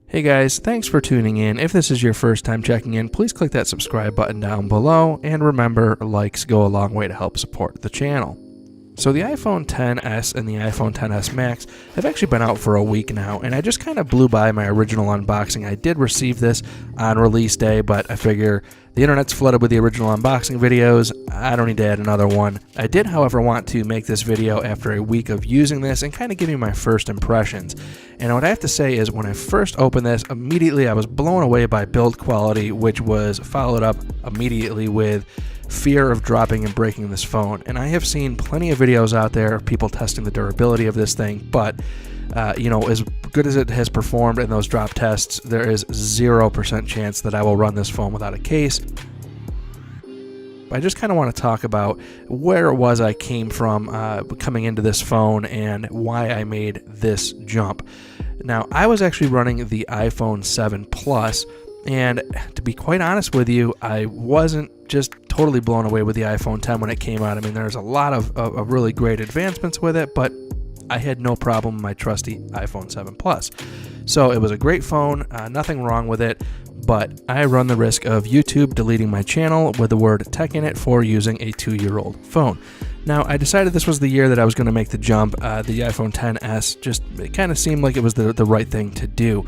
Hey guys, thanks for tuning in. If this is your first time checking in, please click that subscribe button down below, and remember, likes go a long way to help support the channel. So the iPhone XS and the iPhone XS Max have actually been out for a week now, and I just kind of blew by my original unboxing. I did receive this on release day, but I figure the internet's flooded with the original unboxing videos. I don't need to add another one. I did, however, want to make this video after a week of using this and kind of give you my first impressions. And what I have to say is when I first opened this, immediately I was blown away by build quality, which was followed up immediately with fear of dropping and breaking this phone. And I have seen plenty of videos out there of people testing the durability of this thing, but as good as it has performed in those drop tests, there is 0% chance that I will run this phone without a case. I just kind of want to talk about where it was I came from coming into this phone and why I made this jump. Now, I was actually running the iPhone 7 Plus, and to be quite honest with you, I wasn't just totally blown away with the iPhone 10 when it came out. I mean, there's a lot of really great advancements with it, but I had no problem with my trusty iPhone 7 Plus. So it was a great phone, nothing wrong with it, but I run the risk of YouTube deleting my channel with the word tech in it for using a 2-year-old phone. Now, I decided this was the year that I was going to make the jump. The iPhone XS it kind of seemed like it was the right thing to do.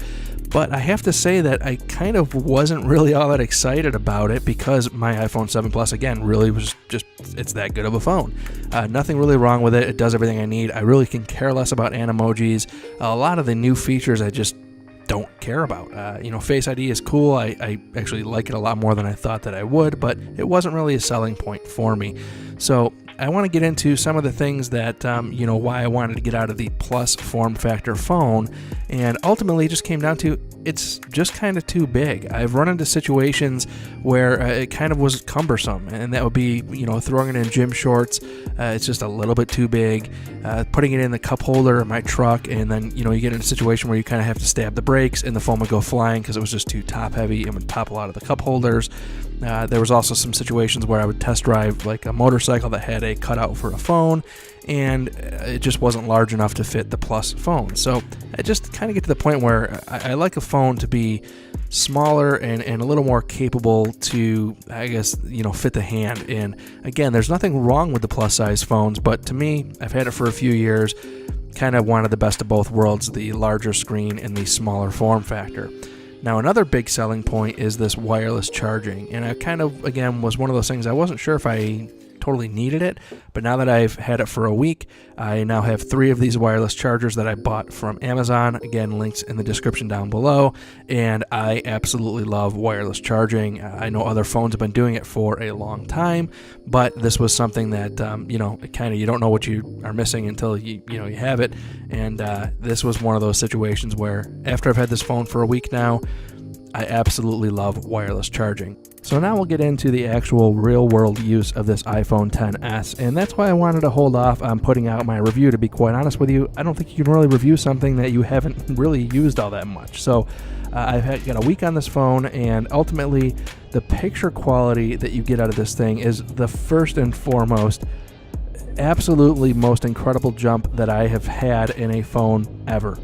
But I have to say that I kind of wasn't really all that excited about it because my iPhone 7 Plus, again, really was just, it's that good of a phone. Nothing really wrong with it. It does everything I need. I really can care less about Animojis. A lot of the new features I just don't care about. Face ID is cool. I actually like it a lot more than I thought that I would, but it wasn't really a selling point for me. So I want to get into some of the things that, why I wanted to get out of the Plus form factor phone, and ultimately it just came down to it's just kind of too big. I've run into situations where it kind of was cumbersome, and that would be, throwing it in gym shorts. It's just a little bit too big. Putting it in the cup holder of my truck, and then, you get in a situation where you kind of have to stab the brakes, and the phone would go flying because it was just too top heavy and would pop a lot of the cup holders. There was also some situations where I would test drive like a motorcycle that had a cutout for a phone, and it just wasn't large enough to fit the Plus phone. So I just kind of get to the point where I like a phone to be smaller and a little more capable to, I guess, fit the hand. And again, there's nothing wrong with the plus size phones, but to me, I've had it for a few years, kind of wanted the best of both worlds, the larger screen and the smaller form factor. Now, another big selling point is this wireless charging, and I kind of, again, was one of those things I wasn't sure if I totally needed it, but now that I've had it for a week, I now have 3 of these wireless chargers that I bought from Amazon. Again, links in the description down below, and I absolutely love wireless charging. I know other phones have been doing it for a long time, but this was something that, you don't know what you are missing until you have it, and this was one of those situations where after I've had this phone for a week now, I absolutely love wireless charging. So now we'll get into the actual real-world use of this iPhone XS, and that's why I wanted to hold off on putting out my review. To be quite honest with you, I don't think you can really review something that you haven't really used all that much. So I've got a week on this phone, and ultimately the picture quality that you get out of this thing is the first and foremost absolutely most incredible jump that I have had in a phone ever.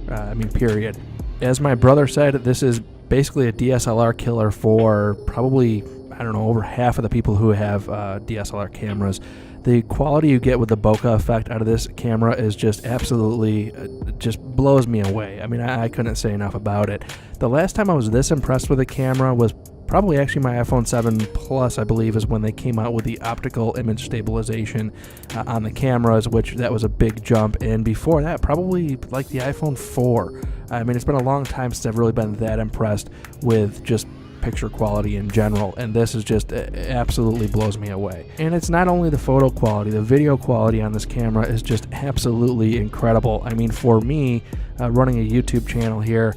Period. As my brother said, this is basically a DSLR killer for probably, over half of the people who have DSLR cameras. The quality you get with the bokeh effect out of this camera is just absolutely, just blows me away. I couldn't say enough about it. The last time I was this impressed with a camera was probably actually my iPhone 7 Plus, I believe, is when they came out with the optical image stabilization on the cameras, which that was a big jump. And before that, probably like the iPhone 4. It's been a long time since I've really been that impressed with just picture quality in general, and this is just absolutely blows me away. And it's not only the photo quality, the video quality on this camera is just absolutely incredible. For me, running a YouTube channel here,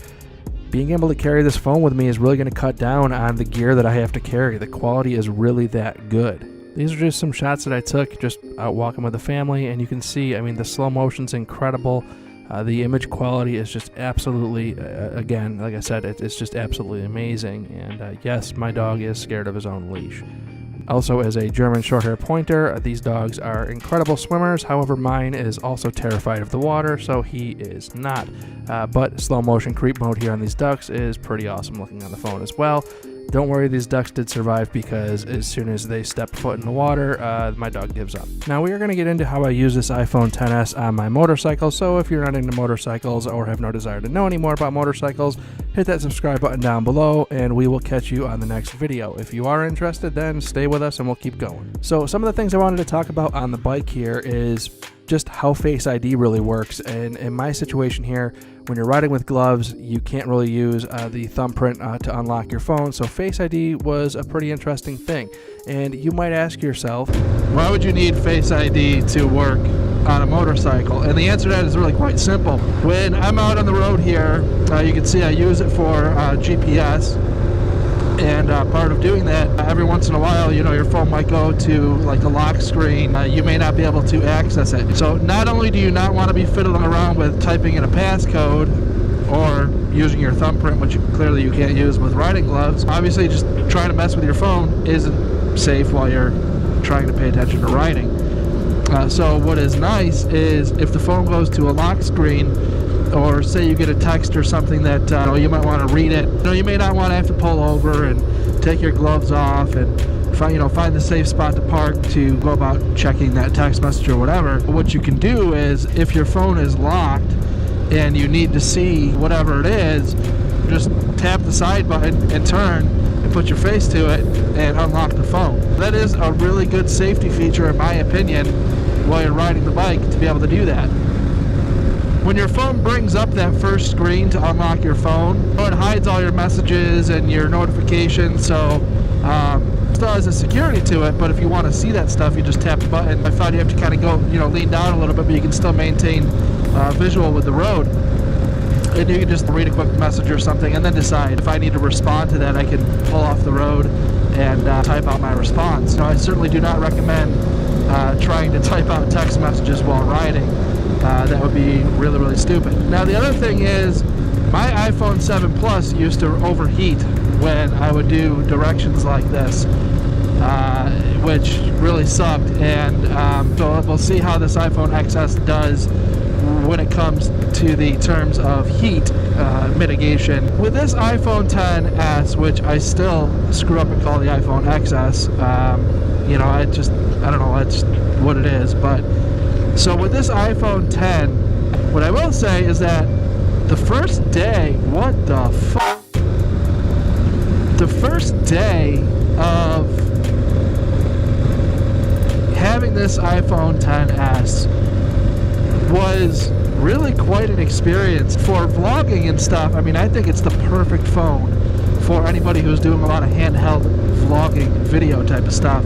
being able to carry this phone with me is really going to cut down on the gear that I have to carry. The quality is really that good. These are just some shots that I took just out walking with the family, and you can see, the slow motion's incredible. The image quality is just absolutely, again, like I said, it's just absolutely amazing. And yes, my dog is scared of his own leash. Also is a German Shorthair Pointer. These dogs are incredible swimmers. However, mine is also terrified of the water, so he is not. But slow motion creep mode here on these ducks is pretty awesome looking on the phone as well. Don't worry, these ducks did survive because as soon as they step foot in the water, my dog gives up. Now we are going to get into how I use this iPhone XS on my motorcycle, so if you're not into motorcycles or have no desire to know any more about motorcycles, hit that subscribe button down below and we will catch you on the next video. If you are interested, then stay with us and we'll keep going. So some of the things I wanted to talk about on the bike here is just how Face ID really works. And in my situation here, when you're riding with gloves, you can't really use the thumbprint to unlock your phone. So Face ID was a pretty interesting thing. And you might ask yourself, why would you need Face ID to work on a motorcycle? And the answer to that is really quite simple. When I'm out on the road here, you can see I use it for GPS. And part of doing that, every once in a while, you know, your phone might go to like a lock screen. You may not be able to access it. So not only do you not want to be fiddling around with typing in a passcode or using your thumbprint, which clearly you can't use with riding gloves, obviously just trying to mess with your phone isn't safe while you're trying to pay attention to riding. So what is nice is if the phone goes to a lock screen, or say you get a text or something that you might want to read it. You may not want to have to pull over and take your gloves off and find the safe spot to park to go about checking that text message or whatever. But what you can do is, if your phone is locked and you need to see whatever it is, just tap the side button and turn and put your face to it and unlock the phone. That is a really good safety feature, in my opinion, while you're riding the bike, to be able to do that. When your phone brings up that first screen to unlock your phone, it hides all your messages and your notifications, so still has a security to it, but if you want to see that stuff, you just tap the button. I found you have to kind of go, lean down a little bit, but you can still maintain visual with the road. And you can just read a quick message or something and then decide if I need to respond to that. I can pull off the road and type out my response. I certainly do not recommend trying to type out text messages while riding. That would be really, really stupid. Now the other thing is, my iPhone 7 Plus used to overheat when I would do directions like this, which really sucked. And so we'll see how this iPhone XS does when it comes to the terms of heat mitigation. With this iPhone XS, which I still screw up and call the iPhone XS, I don't know, that's what it is. But so with this iPhone 10, what I will say is that the first day, what the fuck? The first day of having this iPhone XS was really quite an experience. For vlogging and stuff, I mean, I think it's the perfect phone for anybody who's doing a lot of handheld vlogging, video type of stuff.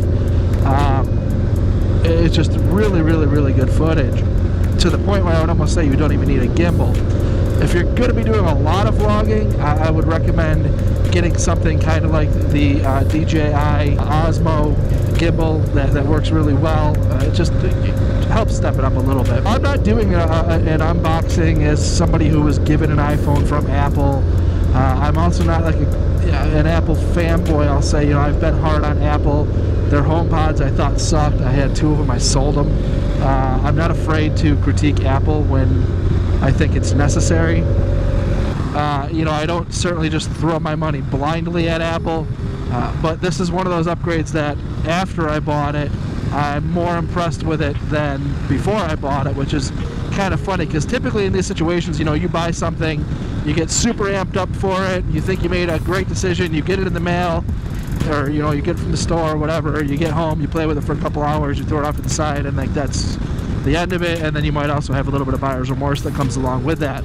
It's just really, really, really good footage, to the point where I would almost say you don't even need a gimbal. If you're going to be doing a lot of vlogging, I would recommend getting something kind of like the DJI Osmo gimbal that works really well. It helps step it up a little bit. I'm not doing an unboxing as somebody who was given an iPhone from Apple. I'm also not like an Apple fanboy, I'll say. I've been hard on Apple. Their HomePods I thought sucked. I had 2 of them. I sold them. I'm not afraid to critique Apple when I think it's necessary. I don't certainly just throw my money blindly at Apple, but this is one of those upgrades that after I bought it, I'm more impressed with it than before I bought it, which is kind of funny, because typically in these situations, you buy something, you get super amped up for it, you think you made a great decision, you get it in the mail, or you get it from the store or whatever, you get home, you play with it for a couple hours, you throw it off to the side, and that's the end of it. And then you might also have a little bit of buyer's remorse that comes along with that.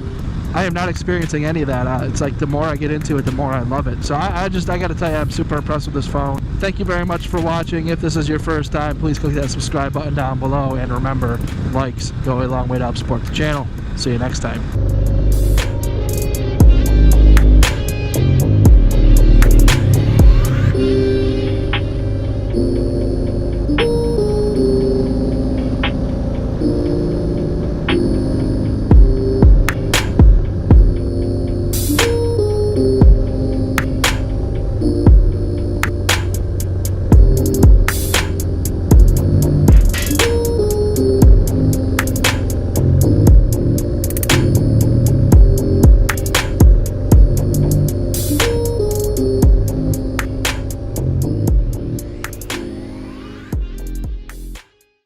I am not experiencing any of that. It's like the more I get into it, the more I love it. So I got to tell you, I'm super impressed with this phone. Thank you very much for watching. If this is your first time, please click that subscribe button down below, and remember, likes go a long way to help support the channel. See you next time.